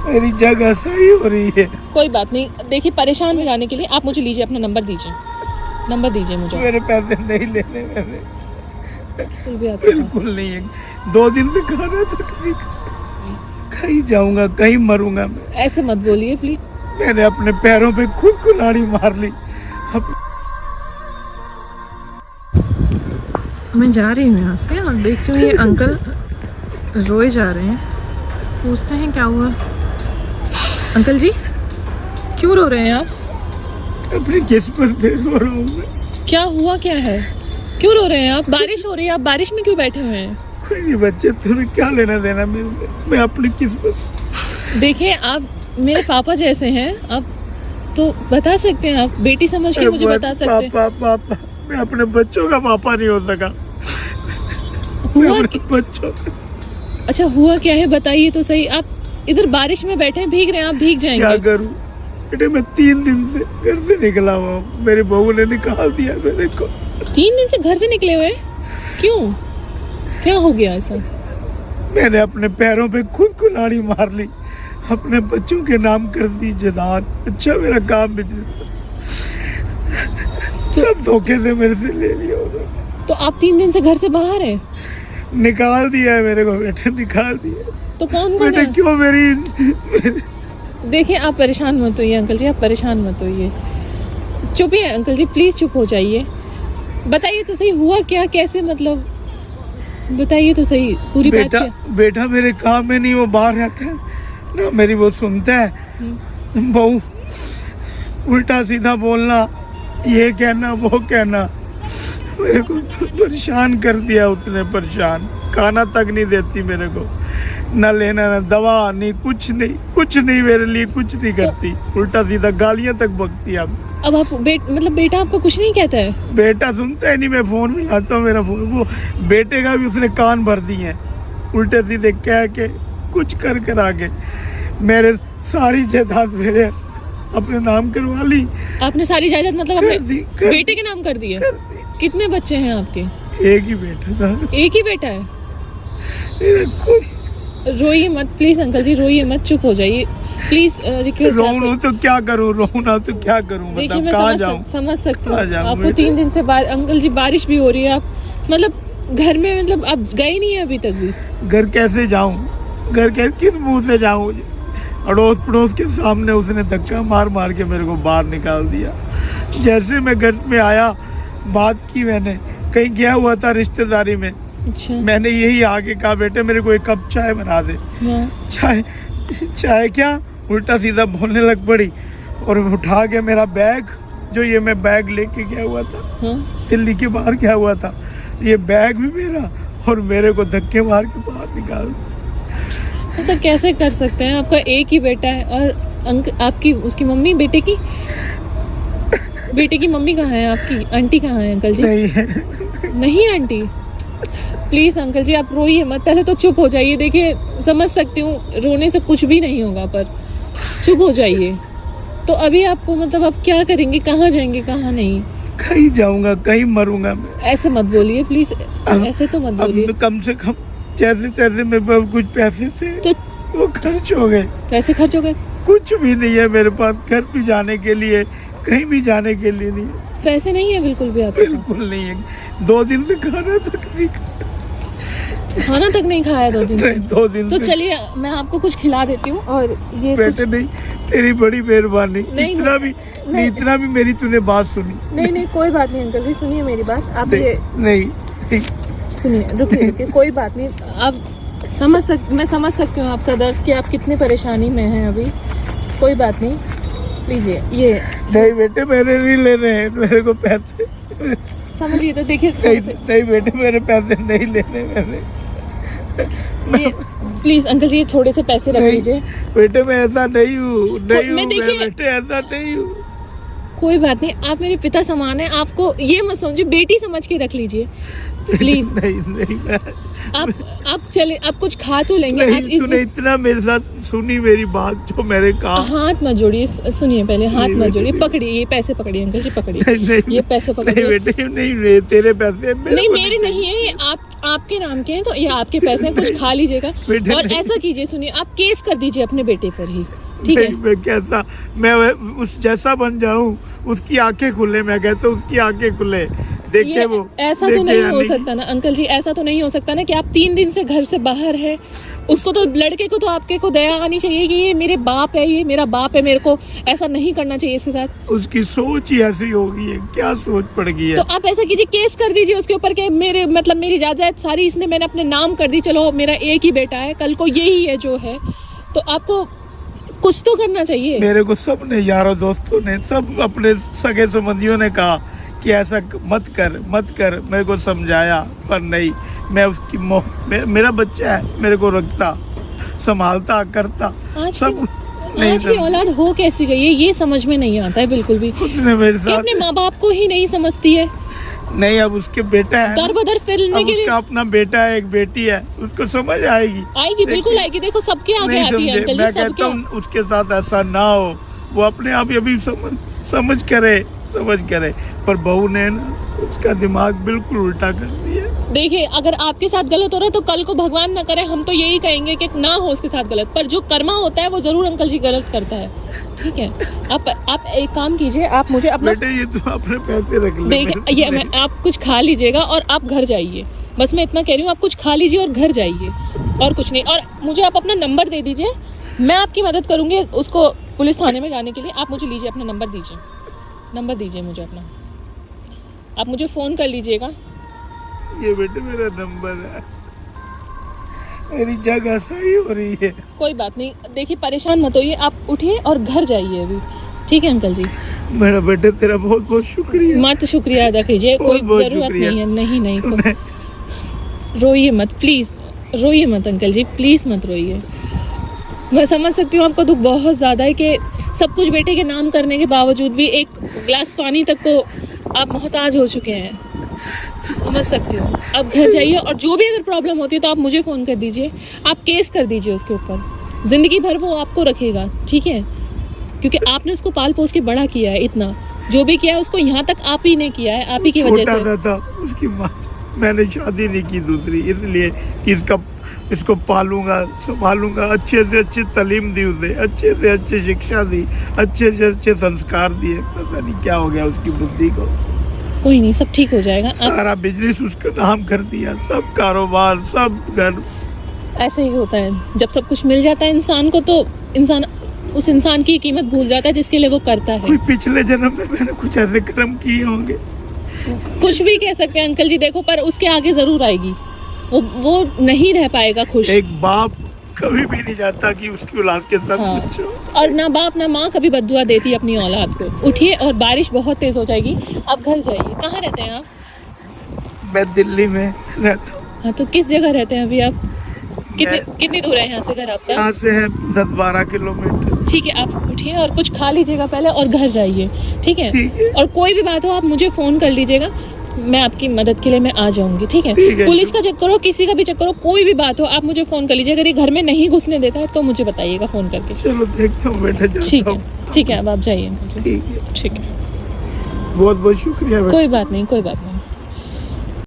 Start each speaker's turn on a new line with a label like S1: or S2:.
S1: मेरी जगह सही हो रही है।
S2: कोई बात नहीं, देखिए परेशान में जाने के लिए आप मुझे लीजिए, अपना नंबर दीजिए, नंबर दीजिए मुझे।
S1: मेरे पैसे नहीं लेने मैंने,
S2: बिल्कुल भी आपके पास
S1: बिल्कुल नहीं है। 2 दिन से खाना तक नहीं खाया। कहीं जाऊंगा, कहीं मरूंगा मैं।
S2: ऐसे मत बोलिए प्लीज।
S1: मैंने अपने पैरों पे खुद कुल्हाड़ी मार ली।
S2: मैं जा रही हूँ यहाँ से और देख रही हूँ ये अंकल रोए जा रहे हैं। पूछते हैं क्या हुआ। अंकल जी क्यों रो रहे हैं आप?
S1: अपनी किस्मत पे रो रहा हूँ मैं।
S2: क्या हुआ, क्या है, क्यों रो रहे हैं आप? बारिश हो रही है, आप बारिश में क्यों बैठे हुए हैं?
S1: कोई नहीं बच्चे, तुम्हें क्या लेना देना मेरे से? मैं अपनी किस्मत।
S2: देखिए आप मेरे पापा जैसे हैं, आप तो बता सकते हैं, आप बेटी समझ के मुझे बता सकते हैं।
S1: पापा मैं अपने बच्चों का पापा नहीं हो सका।
S2: हुआ
S1: बच्चों का।
S2: अच्छा हुआ क्या है बताइए तो सही। आप इधर बारिश में बैठे हैं, भीग रहे हैं, आप भीग जाएंगे।
S1: क्या करूं बेटे, मैं 3 दिन से घर से निकला हुआ हूं। मेरी बहू ने निकाल दिया मेरे को।
S2: 3 दिन से घर से निकले हुए? क्यों, क्या हो गया ऐसा?
S1: मैंने अपने पैरों पे खुद कुल्हाड़ी मार ली। अपने बच्चों के नाम कर दी जायदाद। अच्छा मेरा काम बिजनेस सब धोखे से मेरे से ले लिया उन्होंने।
S2: तो आप 3 दिन से घर से बाहर हैं?
S1: निकाल दिया है मेरे को बेटे, निकाल दिया।
S2: तो कौन
S1: बेटे क्यों मेरी
S2: देखिए आप परेशान मत होइए अंकल जी, आप परेशान मत होइए। चुपिए अंकल जी, प्लीज चुप हो जाइए। बताइए तो सही हुआ क्या, कैसे, मतलब बताइए तो सही पूरी बात क्या?
S1: बेटा मेरे काम में नहीं, वो बाहर रहता है ना, मेरी वो सुनता है। बहू उल्टा सीधा बोलना, ये कहना वो कहना, मेरे को परेशान कर दिया उसने। परेशान, खाना तक नहीं देती मेरे को, ना लेना ना दवा नहीं, कुछ नहीं मेरे लिए कुछ नहीं करती। उल्टा सीधा गालियां तक बकती। अब
S2: आप मतलब बेटा आपको कुछ नहीं कहता है?
S1: बेटा सुनता है नहीं, मैं फोन मिलाता हूँ, मेरा फोन, वो बेटे का भी उसने कान भर दिए हैं। उल्टे सीधे कह के कुछ कर आगे मेरे सारी जायदाद मेरे अपने नाम करवा ली।
S2: आपने सारी जायदाद मतलब अपने बेटे के नाम कर दी है?
S1: कर दी।
S2: कितने बच्चे हैं आपके?
S1: एक ही बेटा था।
S2: एक ही बेटा है?
S1: कोई
S2: रोइए मत प्लीज अंकल जी, रोइए मत, चुप हो जाइए प्लीज। रिक्वेस्ट।
S1: रोऊं तो क्या करूं, रोना तो क्या करूं,
S2: देखिए मैं
S1: कहाँ जाऊं?
S2: समझ सकती हूँ आपको।
S1: बेटे?
S2: 3 दिन से अंकल जी बारिश भी हो रही है, आप मतलब घर में, मतलब आप गए नहीं है अभी तक भी?
S1: घर कैसे जाऊं, घर किस मुंह से जाऊं? अड़ोस पड़ोस के सामने उसने धक्का मार के मेरे को बाहर निकाल दिया। जैसे मैं घर में आया, बात की मैंने, कहीं गया हुआ था रिश्तेदारी में।
S2: अच्छा।
S1: मैंने यही आके कहा बेटे मेरे को 1 कप चाय बना दे। चाय क्या, उल्टा सीधा बोलने लग पड़ी और उठा के मेरा बैग, जो ये मैं बैग लेके गया हुआ था, दिल्ली के बाहर गया हुआ था, ये बैग भी मेरा, और मेरे को धक्के मार के बाहर निकाल।
S2: ऐसा कैसे कर सकते हैं? आपका एक ही बेटा है और आपकी उसकी मम्मी, बेटे की मम्मी कहाँ है? आपकी आंटी कहाँ है अंकल जी?
S1: नहीं है।
S2: नहीं आंटी? प्लीज अंकल जी आप रोइए मत, पहले तो चुप हो जाइए। देखिए समझ सकती हूँ रोने से कुछ भी नहीं होगा, पर चुप हो जाइए। तो अभी आपको मतलब आप क्या करेंगे, कहाँ जाएंगे, कहाँ नहीं?
S1: कहीं जाऊंगा, कहीं मरूंगा मैं।
S2: ऐसे मत बोलिए प्लीज, ऐसे तो मत बोलिए।
S1: कम से कम जैसे मेरे पास कुछ पैसे थे तो वो खर्च हो गए।
S2: पैसे खर्च हो गए?
S1: कुछ भी नहीं है मेरे पास, घर भी जाने के लिए, कहीं भी जाने के लिए नहीं है।
S2: पैसे नहीं है बिल्कुल भी आपके पास?
S1: बिल्कुल नहीं है। 2 दिन से खाना तक नहीं
S2: खाना तक नहीं खाया 2 दिन से?
S1: 2 दिन
S2: तो चलिए मैं आपको कुछ खिला देती हूँ। और ये
S1: बेटे नहीं, तेरी बड़ी मेहरबानी। इतना भी मेरी तूने बात सुनी।
S2: नहीं कोई बात नहीं अंकल जी, सुनिए मेरी बात। आप ये
S1: नहीं
S2: सुनिए, रुकिए कोई बात नहीं। आप मैं समझ सकती हूँ आपका दर्द कि आप कितने परेशानी में हैं अभी। कोई बात नहीं, लीजिए ये। नहीं
S1: बेटे मेरे नहीं लेने हैं, मेरे को पैसे
S2: समझिए तो देखिए।
S1: नहीं बेटे मेरे पैसे नहीं लेने मैंने।
S2: प्लीज अंकल जी थोड़े से पैसे रख लीजिए।
S1: बेटे मैं ऐसा नहीं हूँ, मैं
S2: बेटे
S1: ऐसा नहीं हूँ।
S2: कोई बात नहीं, आप मेरे पिता समान हैं, आपको ये मत समझिए, बेटी समझ के रख लीजिए प्लीज।
S1: नहीं
S2: आप चले, आप कुछ खा तो लेंगे।
S1: तूने इतना मेरे साथ सुनी मेरी बात, जो मेरे कहा।
S2: हाथ मत जोड़िए, सुनिए पहले, हाथ मत जोड़िए। पकड़िए ये पैसे, पकड़िए अंकल जी, पकड़िए ये पैसे, पकड़िए।
S1: नहीं बेटे नहीं, तेरे पैसे
S2: नहीं मेरे नहीं है, ये आपके नाम के हैं तो ये आपके पैसे हैं, कुछ खा लीजिएगा।
S1: बेटे
S2: और
S1: नहीं।
S2: ऐसा कीजिए, सुनिए, आप केस कर दीजिए अपने बेटे पर ही, ठीक है?
S1: मैं कैसा, मैं उस जैसा बन जाऊं, उसकी आंखें खुले, मैं कहता हूं उसकी आंखें खुले, देखे
S2: ये
S1: वो
S2: ऐसा तो
S1: देखे
S2: नहीं
S1: या
S2: हो सकता ना अंकल जी, ऐसा तो नहीं हो सकता ना कि आप 3 दिन से घर से बाहर है। उसको तो, लड़के को तो आपके को दया आनी चाहिए कि ये मेरे बाप है, ये मेरा बाप है, मेरे को ऐसा नहीं करना चाहिए इसके साथ।
S1: उसकी सोच ही ऐसी हो गई है, क्या सोच पड़ गई है।
S2: तो आप ऐसा कीजिए, केस कर दीजिए उसके ऊपर कि मेरे मतलब मेरी जायदाद सारी इसने मैंने अपने नाम कर दी, चलो मेरा एक ही बेटा है, कल को यही है जो है, तो आपको कुछ तो करना चाहिए।
S1: मेरे को सब ने, यारों दोस्तों ने, सब अपने सगे संबंधियों ने कहा कि ऐसा मत कर, मेरे को समझाया, पर नहीं, मैं उसकी मेरा बच्चा है, मेरे को रखता, संभालता, करता, सब नहीं
S2: आज की औलाद हो कैसी गई है ये समझ में नहीं आता है बिल्कुल भी,
S1: उसने मेरे
S2: कि
S1: साथ
S2: अपने माँ बाप को ही नहीं समझती है।
S1: नहीं, अब उसके बेटा है,
S2: दर बदर फिरने
S1: अब
S2: के लिए
S1: उसका अपना बेटा है, एक बेटी है, उसको समझ आएगी,
S2: आएगी, बिल्कुल आएगी। देखो सबके आगे
S1: नहीं
S2: आती है
S1: समझे।
S2: अंकल
S1: मैं
S2: जी,
S1: कहता
S2: सबके।
S1: हूँ उसके साथ ऐसा ना हो, वो अपने आप अभी समझ करे, पर बहू ने ना उसका दिमाग बिल्कुल उल्टा कर दिया।
S2: देखिए, अगर आपके साथ गलत हो रहा है तो कल को भगवान ना करे, हम तो यही कहेंगे कि ना हो उसके साथ गलत, पर जो कर्मा होता है वो जरूर अंकल जी गलत करता है, ठीक है? आप एक काम कीजिए, आप मुझे अपना
S1: बेटे ये तो अपने पैसे रख ले।
S2: देखिए, ये मैं, आप कुछ खा लीजिएगा और आप घर जाइए, बस मैं इतना कह रही हूँ, आप कुछ खा लीजिए और घर जाइए, और कुछ नहीं। और मुझे आप अपना नंबर दे दीजिए, मैं आपकी मदद करूँगी उसको पुलिस थाने में जाने के लिए। आप मुझे लीजिए, अपना नंबर दीजिए मुझे अपना, आप मुझे फ़ोन कर लीजिएगा।
S1: ये बेटे मेरा नंबर है, मेरी जगह सही हो रही है।
S2: कोई बात नहीं, देखिए परेशान मत होइए, आप उठिए और घर जाइए अभी, ठीक है अंकल जी?
S1: मेरा बेटे तेरा बहुत बहुत शुक्रिया।
S2: मत शुक्रिया अदा कीजिए, कोई
S1: बहुत
S2: ज़रूरत
S1: शुक्रिया।
S2: नहीं है। नहीं
S1: तूने
S2: रोइए मत प्लीज़, रोइए मत अंकल जी, प्लीज़ मत रोइए। मैं समझ सकती हूँ आपका दुख बहुत ज़्यादा है कि सब कुछ बेटे के नाम करने के बावजूद भी एक गिलास पानी तक को आप मोहताज हो चुके हैं, समझ सकती हूँ। अब घर जाइए और जो भी अगर प्रॉब्लम होती है तो आप मुझे फ़ोन कर दीजिए, आप केस कर दीजिए उसके ऊपर, ज़िंदगी भर वो आपको रखेगा, ठीक है? क्योंकि आपने उसको पाल पोस के बड़ा किया है, इतना जो भी किया है उसको यहाँ तक आप ही ने किया है, आप ही की वजह से।
S1: था उसकी माँ, मैंने शादी नहीं की दूसरी, इसलिए कि इसको पालूंगा, संभालूंगा, अच्छे से अच्छी तालीम दी उसे, अच्छे से अच्छी शिक्षा दी, अच्छे से अच्छे संस्कार दिए, पता नहीं क्या हो गया उसकी बुद्धि को।
S2: कोई नहीं, सब ठीक हो जाएगा।
S1: सारा बिजनेस उसका नाम कर दिया, सब कारोबार, सब घर।
S2: ऐसे ही होता है, जब सब कुछ मिल जाता है इंसान को तो इंसान उस इंसान की कीमत भूल जाता है जिसके लिए वो करता है।
S1: कोई पिछले जन्म में मैंने कुछ ऐसे कर्म किए होंगे,
S2: कुछ भी कह सकते हैं अंकल जी, देखो, पर उसके आगे जरूर आएगी, वो नहीं रह पाएगा खुश।
S1: एक बाप कभी भी नहीं चाहता कि उसकी औलाद के साथ
S2: हाँ।
S1: कुछ हो।
S2: और ना बाप ना माँ कभी बद्दुआ देती अपनी औलाद को। उठिए, और बारिश बहुत तेज हो जाएगी, आप घर जाइए। कहाँ रहते हैं आप?
S1: मैं दिल्ली में रहता हूँ।
S2: हाँ, तो किस जगह रहते हैं अभी आप? कितनी दूर है यहाँ से घर आपका?
S1: यहाँ से है 10-12 किलोमीटर।
S2: ठीक है, आप उठिए और कुछ खा लीजिएगा पहले और घर जाइए, ठीक है?
S1: ठीक है।
S2: और कोई भी बात हो आप मुझे फ़ोन कर लीजिएगा, मैं आपकी मदद के लिए मैं आ जाऊंगी, ठीक है?
S1: ठीक है।
S2: पुलिस का चक्कर हो, किसी का भी चक्कर हो, कोई भी बात हो, आप मुझे फ़ोन कर लीजिए। अगर ये घर में नहीं घुसने देता है तो मुझे बताइएगा फ़ोन करके।
S1: चलो देखता हूँ बेटा,
S2: ठीक
S1: जाता
S2: है,
S1: हूँ।
S2: ठीक है, अब आप जाइए।
S1: ठीक है,
S2: ठीक है,
S1: बहुत बहुत शुक्रिया बेटा।
S2: कोई बात नहीं, कोई बात नहीं।